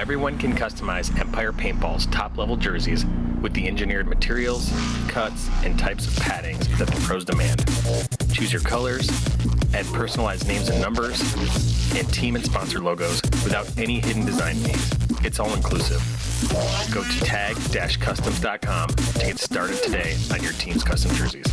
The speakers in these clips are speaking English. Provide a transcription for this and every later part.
Everyone can customize Empire Paintball's top-level jerseys with the engineered materials, cuts, and types of paddings that the pros demand. Choose your colors, add personalized names and numbers, and team and sponsor logos without any hidden design fees. It's all inclusive. Go to tag-customs.com to get started today on your team's custom jerseys.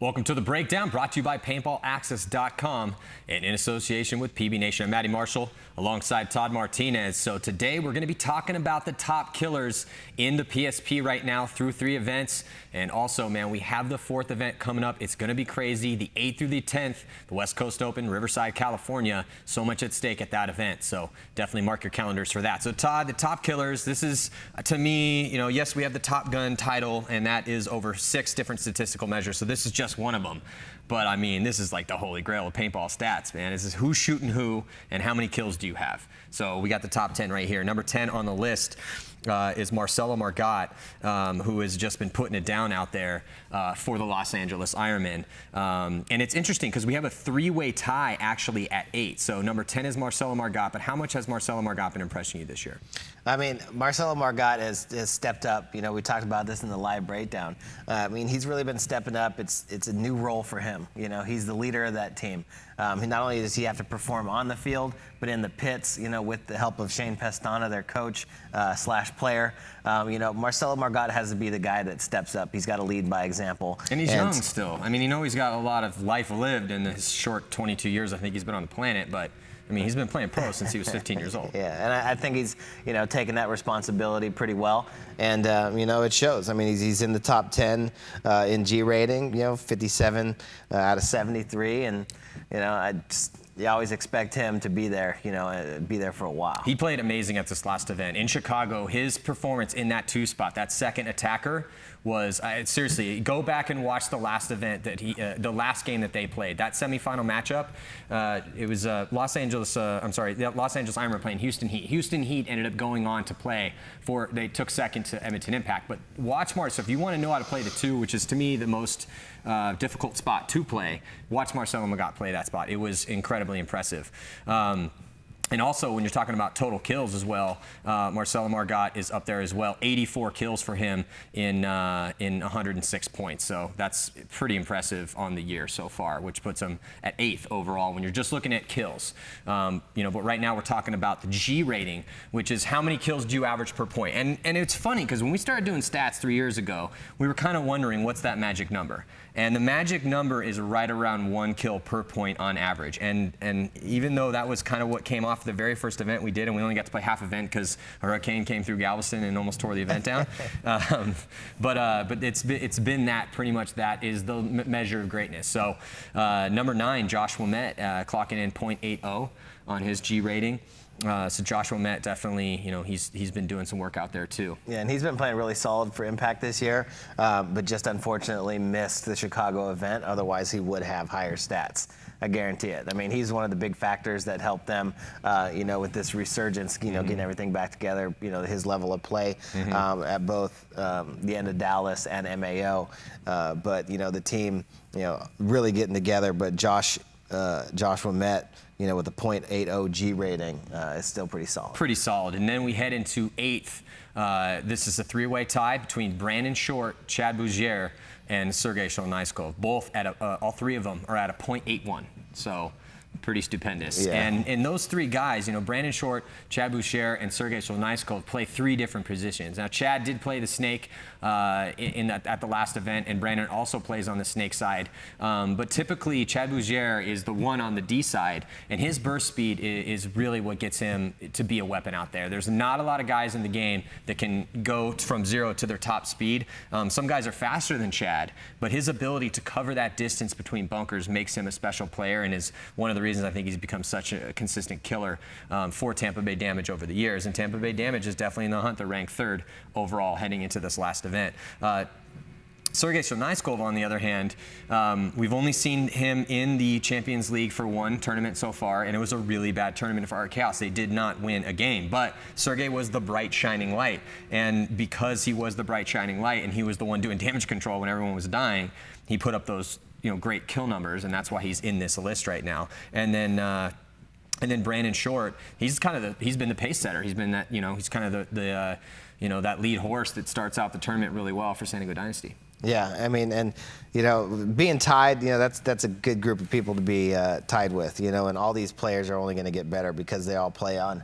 Welcome to The Breakdown, brought to you by PaintballAccess.com and in association with PB Nation. I'm Matty Marshall alongside Todd Martinez. So today we're going to be talking about the top killers in the PSP right now through 3 events. And also, man, we have the 4th event coming up. It's going to be crazy. The 8th through the 10th, the West Coast Open, Riverside, California. So much at stake at that event. So definitely mark your calendars for that. So Todd, the top killers, this is, to me, you know, yes, we have the Top Gun title, and that is over 6 different statistical measures. So this is just one of them. But I mean, this is like the holy grail of paintball stats, man. This is who's shooting who and how many kills do you have. So we got the top 10 right here. Number 10 on the list is Marcelo Margot, who has just been putting it down out there for the Los Angeles Ironman. And it's interesting because we have a 3-way tie actually at 8. So number 10 is Marcelo Margot, but how much has Marcelo Margot been impressing you this year? I mean, Marcelo Margot has stepped up. You know, we talked about this in the live breakdown. I mean, he's really been stepping up. It's a new role for him. You know, he's the leader of that team. Not only does he have to perform on the field, but in the pits, you know, with the help of Shane Pestana, their coach / player. You know, Marcelo Margot has to be the guy that steps up. He's got to lead by example. And he's young still. I mean, you know, he's got a lot of life lived in his short 22 years I think he's been on the planet, but I mean, he's been playing pro since he was 15 years old. Yeah, and I think he's, you know, taking that responsibility pretty well. And, you know, it shows. I mean, he's in the top 10 in G rating, you know, 57 out of 73. And, you know, you always expect him to be there, you know, be there for a while. He played amazing at this last event. In Chicago, his performance in that 2 spot, that second attacker, was seriously, go back and watch the last event that the last game that they played. That semifinal matchup, it was the Los Angeles Ironman playing Houston Heat. Houston Heat ended up going on to play they took second to Edmonton Impact. But watch Marcelo, if you want to know how to play the 2, which is to me the most difficult spot to play, watch Marcelo Margot play that spot. It was incredibly impressive. And also, when you're talking about total kills as well, Marcelo Margot is up there as well. 84 kills for him in 106 points. So that's pretty impressive on the year so far, which puts him at 8th overall when you're just looking at kills. You know, but right now we're talking about the G rating, which is how many kills do you average per point. And it's funny because when we started doing stats 3 years ago, we were kind of wondering what's that magic number. And the magic number is right around 1 kill per point on average. And even though that was kind of what came off the very first event we did, and we only got to play half event because a hurricane came through Galveston and almost tore the event down. But it's been that, pretty much that is the measure of greatness. So number 9, Josh Wimett, clocking in .80 on his G rating. So Joshua Met definitely, you know, he's been doing some work out there too. Yeah, and he's been playing really solid for Impact this year, but just unfortunately missed the Chicago event. Otherwise, he would have higher stats. I guarantee it. I mean, he's one of the big factors that helped them, you know, with this resurgence, you know, getting everything back together, you know, his level of play at both the end of Dallas and MAO. But, you know, the team, you know, really getting together. But Joshua Met, you know, with a .80 G rating, is still pretty solid. Pretty solid. And then we head into 8th. This is a 3-way tie between Brandon Short, Chad Bougier, and Sergei Sholnaiskov. Both at all 3 of them are at a .81. So pretty stupendous. Yeah. And those 3 guys, you know, Brandon Short, Chad Bouchier, and Sergei Sholnaiskov play 3 different positions. Now, Chad did play the snake at the last event, and Brandon also plays on the snake side. But typically, Chad Bouchier is the one on the D side, and his burst speed is really what gets him to be a weapon out there. There's not a lot of guys in the game that can go from 0 to their top speed. Some guys are faster than Chad, but his ability to cover that distance between bunkers makes him a special player and is one of the reasons I think he's become such a consistent killer for Tampa Bay Damage over the years. And Tampa Bay Damage is definitely in the hunt. They're ranked 3rd overall heading into this last event. Sergey Sonaiskov, on the other hand, we've only seen him in the Champions League for one tournament so far, and it was a really bad tournament for Art Chaos. They did not win a game, but Sergey was the bright shining light, and because he was the bright shining light and he was the one doing damage control when everyone was dying, he put up those great kill numbers, and that's why he's in this list right now. And then Brandon Short, he's been the pace setter. He's been that he's kind of the that lead horse that starts out the tournament really well for San Diego Dynasty. Yeah, I mean, and being tied, that's a good group of people to be tied with, and all these players are only going to get better because they all play on,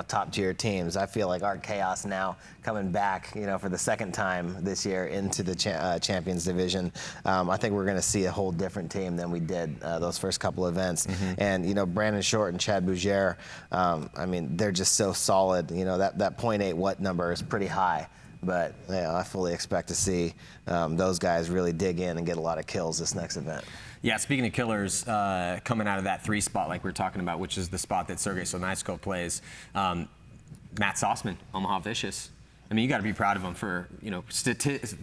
top tier teams. I feel like Art Chaos now coming back, for the second time this year into the Champions Division. I think we're going to see a whole different team than we did those first couple events. Mm-hmm. And Brandon Short and Chad Bougere, I mean, they're just so solid. That 0.8 what number is pretty high. But I fully expect to see those guys really dig in and get a lot of kills this next event. Yeah, speaking of killers, coming out of that 3 spot like we were talking about, which is the spot that Sergey Sonaiskov plays, Matt Sossman, Omaha Vicious. I mean, you got to be proud of him for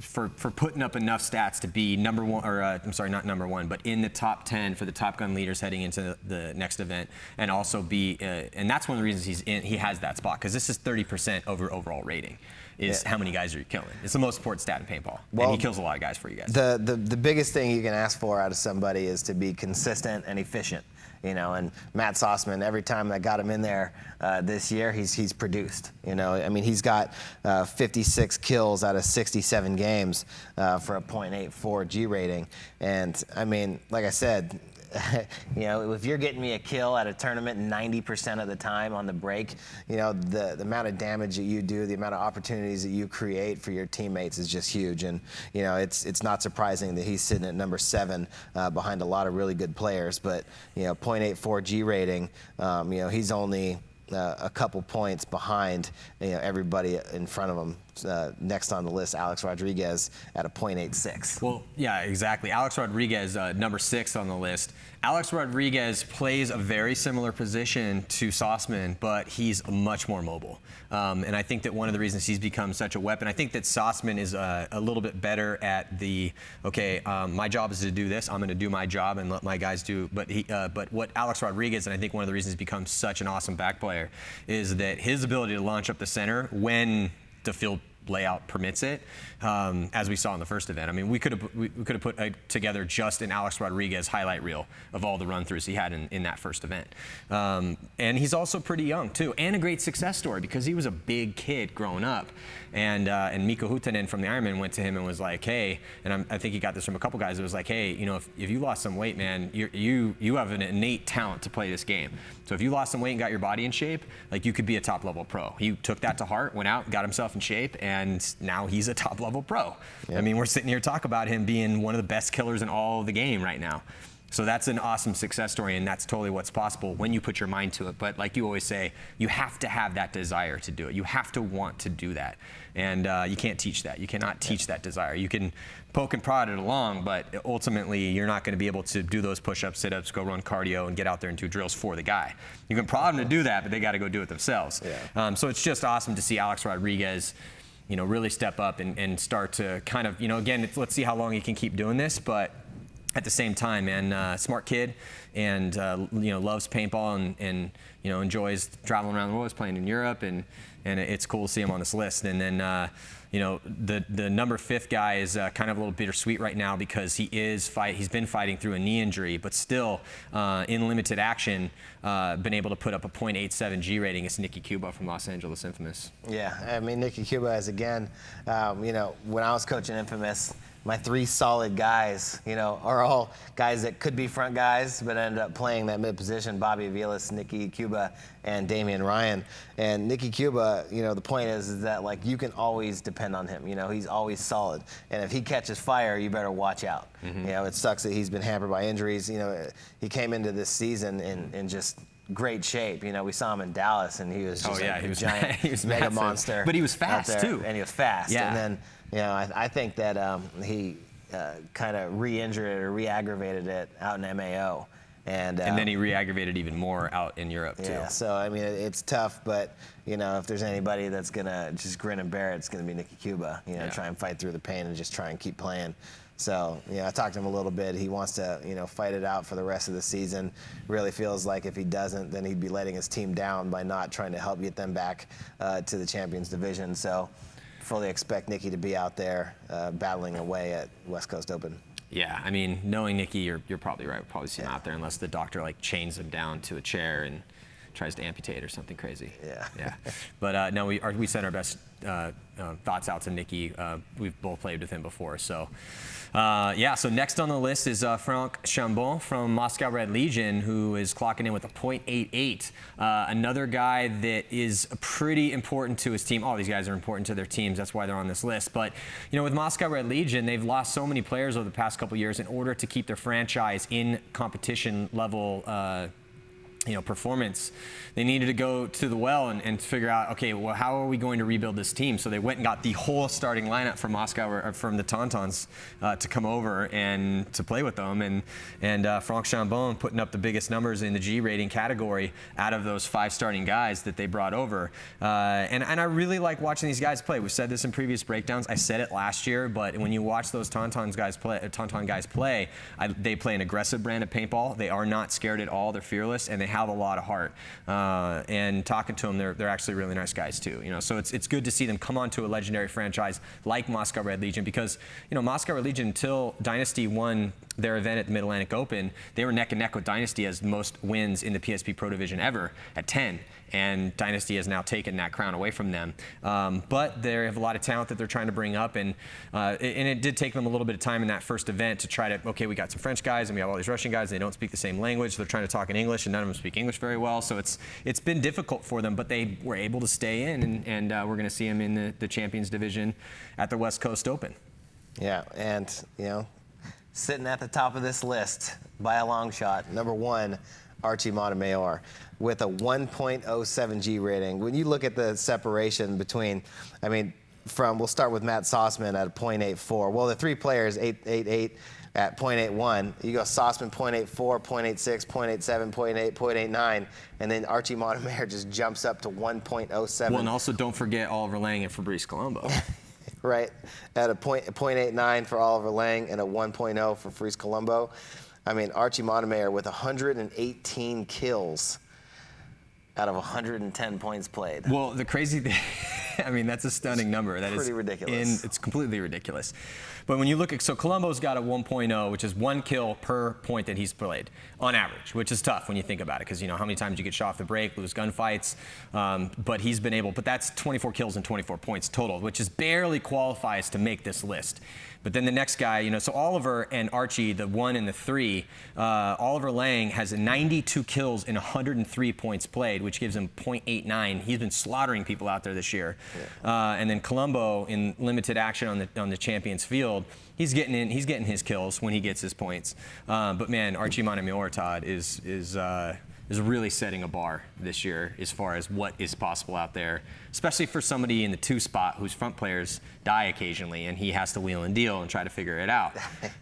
for putting up enough stats to be number one, or I'm sorry, not number one, but in the top 10 for the Top Gun leaders heading into the next event, and also be, and that's one of the reasons he has that spot, because this is 30% over overall rating. Is how many guys are you killing? It's the most important stat in paintball, and he kills a lot of guys for you guys. The biggest thing you can ask for out of somebody is to be consistent and efficient. And Matt Sossman, every time I got him in there this year, he's produced. I mean, he's got 56 kills out of 67 games for a 0.84 G rating. And I mean, like I said, if you're getting me a kill at a tournament 90% of the time on the break, the amount of damage that you do, the amount of opportunities that you create for your teammates is just huge. And it's not surprising that he's sitting at number 7 behind a lot of really good players. But 0.84 G rating, he's only a couple points behind everybody in front of him. Next on the list, Alex Rodriguez at a 0.86. Well, yeah, exactly. Alex Rodriguez, number 6 on the list. Alex Rodriguez plays a very similar position to Sossman, but he's much more mobile. And I think that one of the reasons he's become such a weapon, I think that Sossman is a little bit better at my job is to do this, I'm going to do my job and let my guys do. But what Alex Rodriguez, and I think one of the reasons he's become such an awesome back player, is that his ability to launch up the center when the field layout permits it, as we saw in the first event. I mean, we could have put together just an Alex Rodriguez highlight reel of all the run-throughs he had in that first event. And he's also pretty young too, and a great success story because he was a big kid growing up. And Mikko Huhtinen from the Ironman went to him and was like, hey, and I think he got this from a couple guys. It was like, hey, if you lost some weight, man, you have an innate talent to play this game. So if you lost some weight and got your body in shape, like, you could be a top-level pro. He took that to heart, went out, got himself in shape, and now he's a top-level pro. Yep. I mean, we're sitting here talking about him being one of the best killers in all of the game right now. So that's an awesome success story, and that's totally what's possible when you put your mind to it. But like you always say, you have to have that desire to do it. You have to want to do that. And you can't teach that. You cannot teach that desire. You can poke and prod it along, but ultimately you're not going to be able to do those push-ups, sit-ups, go run cardio, and get out there and do drills for the guy. You can prod them to do that, but they got to go do it themselves. Yeah. So it's just awesome to see Alex Rodriguez, really step up and start to kind of, again, let's see how long he can keep doing this, but at the same time, man, smart kid, and loves paintball and enjoys traveling around the world. He's playing in Europe, and it's cool to see him on this list. And then the number 5th guy is kind of a little bittersweet right now because he's been fighting through a knee injury, but still in limited action, been able to put up a 0.87 G rating. It's Nicky Cuba from Los Angeles Infamous. Yeah, I mean, Nicky Cuba is, again, when I was coaching Infamous, my 3 solid guys, are all guys that could be front guys, but ended up playing that mid position: Bobby Aviles, Nicky Cuba, and Damian Ryan. And Nicky Cuba, the point is that, like, you can always depend on him. He's always solid. And if he catches fire, you better watch out. Mm-hmm. It sucks that he's been hampered by injuries. He came into this season in just great shape. We saw him in Dallas, and he was just a giant he was mega monster. But he was fast too. And he was fast. Yeah. And then, I think that he kind of re-injured it or re-aggravated it out in MAO. And then he re-aggravated even more out in Europe, too. Yeah, so, I mean, it's tough, but, you know, if there's anybody that's going to just grin and bear it, it's going to be Nicky Cuba. You know, try and fight through the pain and just try and keep playing. So, I talked to him a little bit. He wants to, fight it out for the rest of the season. Really feels like if he doesn't, then he'd be letting his team down by not trying to help get them back to the Champions Division. So, fully expect Nicky to be out there battling away at West Coast Open. Yeah, I mean, knowing Nicky, you're probably right. We'll probably see him out there unless the doctor chains him down to a chair and tries to amputate or something crazy. Yeah. But no, we sent our best thoughts out to Nicky. We've both played with him before, so. So next on the list is Franck Chambon from Moscow Red Legion, who is clocking in with a .88. Another guy that is pretty important to his team. All these guys are important to their teams. That's why they're on this list. But, with Moscow Red Legion, they've lost so many players over the past couple years in order to keep their franchise in competition level performance. They needed to go to the well and figure out, okay, well, how are we going to rebuild this team? So they went and got the whole starting lineup from Moscow, or from the Tauntauns, to come over and to play with them. And Franck Chambon putting up the biggest numbers in the G rating category out of those 5 starting guys that they brought over. And I really like watching these guys play. We've said this in previous breakdowns. I said it last year, but when you watch those Tauntaun guys play, they play an aggressive brand of paintball. They are not scared at all. They're fearless, and they have a lot of heart. And talking to them, they're actually really nice guys too. So it's good to see them come onto a legendary franchise like Moscow Red Legion, because Moscow Red Legion, until Dynasty won their event at the Mid-Atlantic Open, they were neck and neck with Dynasty as most wins in the PSP Pro Division ever at 10. And Dynasty has now taken that crown away from them. But they have a lot of talent that they're trying to bring up, and it did take them a little bit of time in that first event to try to, okay, we got some French guys and we have all these Russian guys, and they don't speak the same language, so they're trying to talk in English, and none of them speak English very well. So it's been difficult for them, but they were able to stay in, and we're going to see them in the Champions Division at the West Coast Open. Yeah, and sitting at the top of this list by a long shot, number 1, Archie Montemayor, with a 1.07 G rating. When you look at the separation between, we'll start with Matt Sossman at a .84. Well, the 3 players, 8.88 at .81. You go Sossman, .84, .86, .87, .8, .89, and then Archie Montemayor just jumps up to 1.07. Well, and also don't forget Oliver Lang and Fabrice Colombo. Right, at a .89 for Oliver Lang and a 1.0 for Fabrice Colombo. Archie Montemayor with 118 kills out of 110 points played. Well, the crazy thing, that's a stunning number. That is pretty ridiculous. It's completely ridiculous. But when you look at, so Colombo's got a 1.0, which is 1 kill per point that he's played, on average, which is tough when you think about it, because how many times you get shot off the break, lose gunfights, but he's been able, but that's 24 kills and 24 points total, which is barely qualifies to make this list. But then the next guy, so Oliver and Archie, the 1 and the 3, Oliver Lang has 92 kills and 103 points played, which gives him .89. He's been slaughtering people out there this year. Yeah. And then Colombo, in limited action on the Champions field, he's getting his kills when he gets his points. But man, Archie Montemayor, Todd, is really setting a bar this year as far as what is possible out there, especially for somebody in the 2 spot whose front players die occasionally, and he has to wheel and deal and try to figure it out.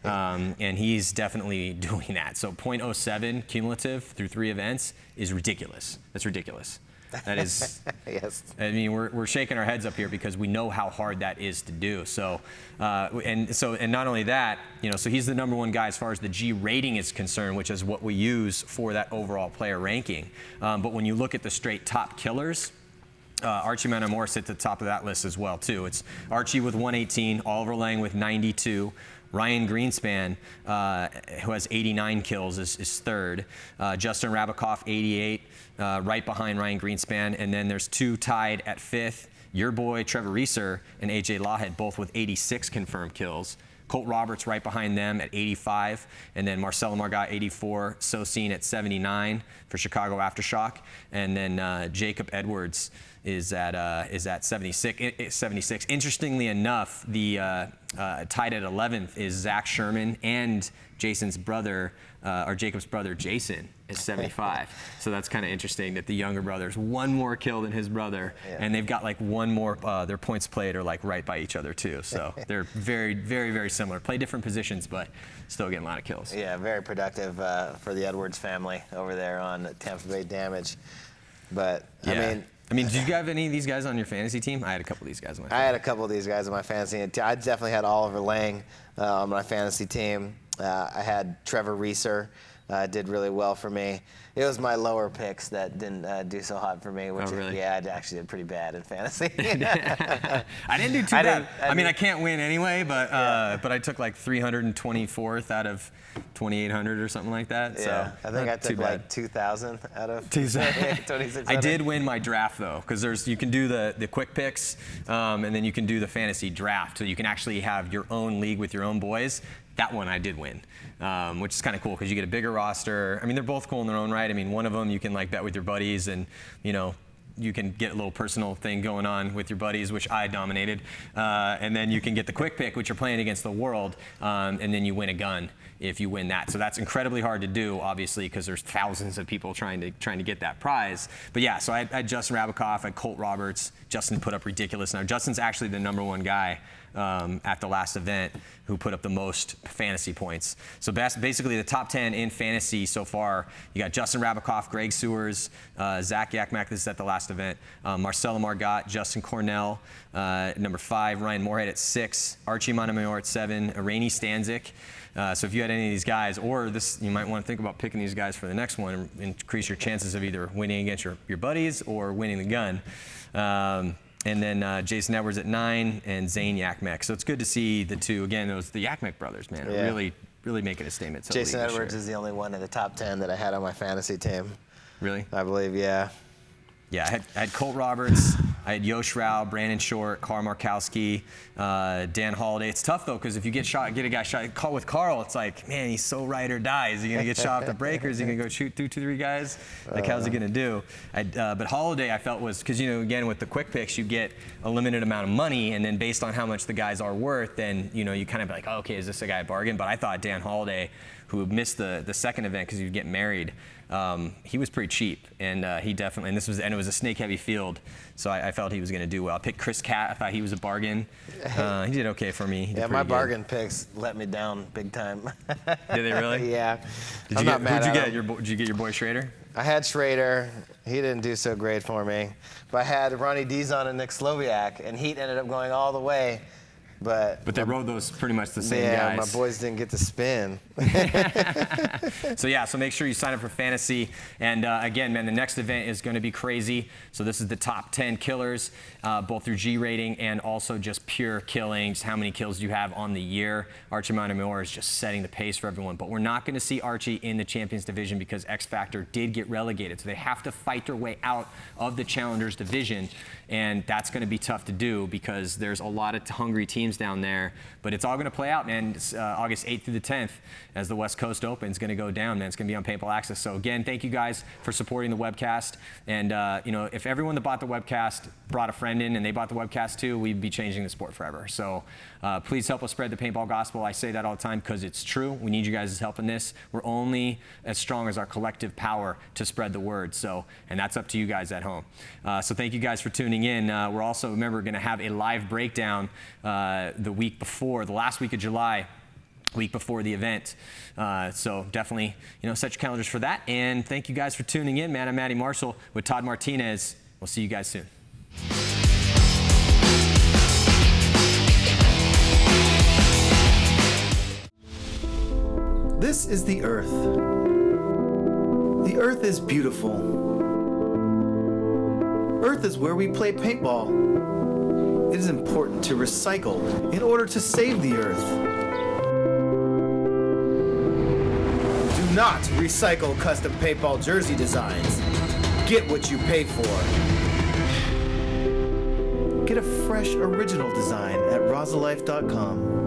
And he's definitely doing that. So .07 cumulative through 3 events is ridiculous. That's ridiculous. That is, yes. We're shaking our heads up here because we know how hard that is to do. So, and not only that, so he's the number 1 guy as far as the G rating is concerned, which is what we use for that overall player ranking. But when you look at the straight top killers, Archie Montemayor sits at the top of that list as well, too. It's Archie with 118, Oliver Lang with 92. Ryan Greenspan, who has 89 kills, is 3rd. Justin Rabikoff, 88, right behind Ryan Greenspan. And then there's 2 tied at 5th. Your boy, Trevor Reeser, and AJ Lawhead, both with 86 confirmed kills. Colt Roberts right behind them at 85. And then Marcelo Margot, 84. Sosine at 79 for Chicago Aftershock. And then Jacob Edwards is at 76. Interestingly enough, the tied at 11th is Zach Sherman, and Jason's brother, or Jacob's brother, Jason, is 75. So that's kind of interesting that the younger brother's one more kill than his brother, and they've got like one more. Their points played are like right by each other too. So they're very, very, very similar. Play different positions, but still getting a lot of kills. Yeah, very productive for the Edwards family over there on Tampa Bay Damage. But I mean, did you have any of these guys on your fantasy team? I had a couple of these guys on my fantasy. I had a couple of these guys on my fantasy team. I definitely had Oliver Lang on my fantasy team. I had Trevor Reeser. Did really well for me. It was my lower picks that didn't do so hot for me. Which really? I actually did pretty bad in fantasy. I didn't do too bad. I mean, I can't win anyway, but I took like 324th out of 2,800 or something like that. Yeah, so I think I took like 2,000 out of 2,600. I did win my draft though, because you can do the quick picks, and then you can do the fantasy draft, so you can actually have your own league with your own boys. That one I did win, which is kind of cool because you get a bigger roster. I mean, they're both cool in their own right. I mean, one of them you can like bet with your buddies, and you can get a little personal thing going on with your buddies, which I dominated. And then you can get the quick pick, which you're playing against the world, and then you win a gun if you win that. So that's incredibly hard to do, obviously, because there's thousands of people trying to get that prize. But yeah, so I had Justin Rabikoff, I had Colt Roberts. Justin put up ridiculous. Now, Justin's actually the #1 guy at the last event who put up the most fantasy points. So basically the top 10 in fantasy so far, you got Justin Rabikoff, Greg Sewers, Zach Yakmak, this is at the last event, Marcelo Margot, Justin Cornell, #5, Ryan Moorhead at 6, Archie Montemayor at 7, Rainey Stanzik. So if you had any of these guys, or this, you might want to think about picking these guys for the next one and increase your chances of either winning against your buddies or winning the gun. And then Jason Edwards at 9 and Zane Yakmek. So it's good to see the two, again, the Yakmek brothers, man, are really making a statement. Jason Edwards is the only one in the top 10 that I had on my fantasy team. Really? I believe, yeah. Yeah, I had Colt Roberts, I had Yosh Rao, Brandon Short, Carl Markowski, Dan Holiday. It's tough though, because if you get a guy shot with Carl, it's like, man, he's so ride or die. Is he gonna get shot off the break, or is he gonna go shoot 2, 3 guys? Like, how's he gonna do? But Holiday, I felt was, because again with the quick picks, you get a limited amount of money, and then based on how much the guys are worth, then you kind of be like, oh, okay, is this a guy a bargain? But I thought Dan Holiday, who missed the second event because he was getting married, he was pretty cheap, and he definitely, and it was a snake-heavy field, so I felt he was going to do well. I picked Chris Catt. I thought he was a bargain. He did okay for me. Yeah, my bargain picks let me down big time. Did they really? Yeah. I'm not mad at him. Did you get your boy Schrader? I had Schrader. He didn't do so great for me. But I had Ronnie Dizon and Nick Sloviak, and Heat ended up going all the way. But they rode those pretty much the same guys. Yeah, my boys didn't get to spin. So make sure you sign up for fantasy. And again, man, the next event is going to be crazy. So this is the top 10 killers, both through G rating and also just pure killings. How many kills do you have on the year? Archie Montemayor is just setting the pace for everyone. But we're not going to see Archie in the Champions Division because X Factor did get relegated. So they have to fight their way out of the Challengers Division. And that's going to be tough to do because there's a lot of hungry teams down there. But it's all going to play out, man. It's, August 8th through the 10th as the West Coast Open is going to go down, man. It's going to be on Paintball Access. So again, thank you guys for supporting the webcast. And if everyone that bought the webcast brought a friend in and they bought the webcast too, we'd be changing the sport forever. So please help us spread the paintball gospel. I say that all the time because it's true. We need you guys' help in this. We're only as strong as our collective power to spread the word. So, and that's up to you guys at home. So thank you guys for tuning in. We're also, remember, going to have a live breakdown the week before, the last week of July, week before the event. So definitely, set your calendars for that. And thank you guys for tuning in, man. I'm Matty Marshall with Todd Martinez. We'll see you guys soon. This is the Earth. The Earth is beautiful. Earth is where we play paintball. It is important to recycle in order to save the Earth. Do not recycle custom paintball jersey designs. Get what you pay for. Get a fresh original design at rosalife.com.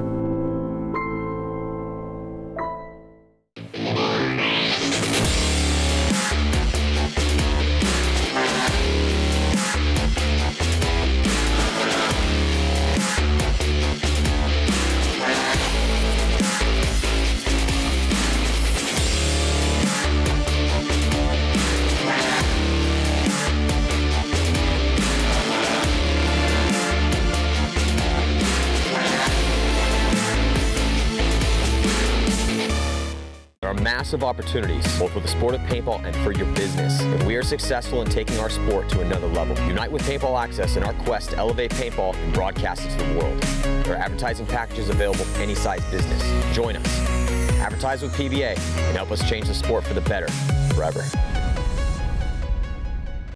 are massive opportunities, both with the sport of paintball and for your business. If we are successful in taking our sport to another level, unite with Paintball Access in our quest to elevate paintball and broadcast it to the world. There are advertising packages available for any size business. Join us. Advertise with PBA and help us change the sport for the better forever.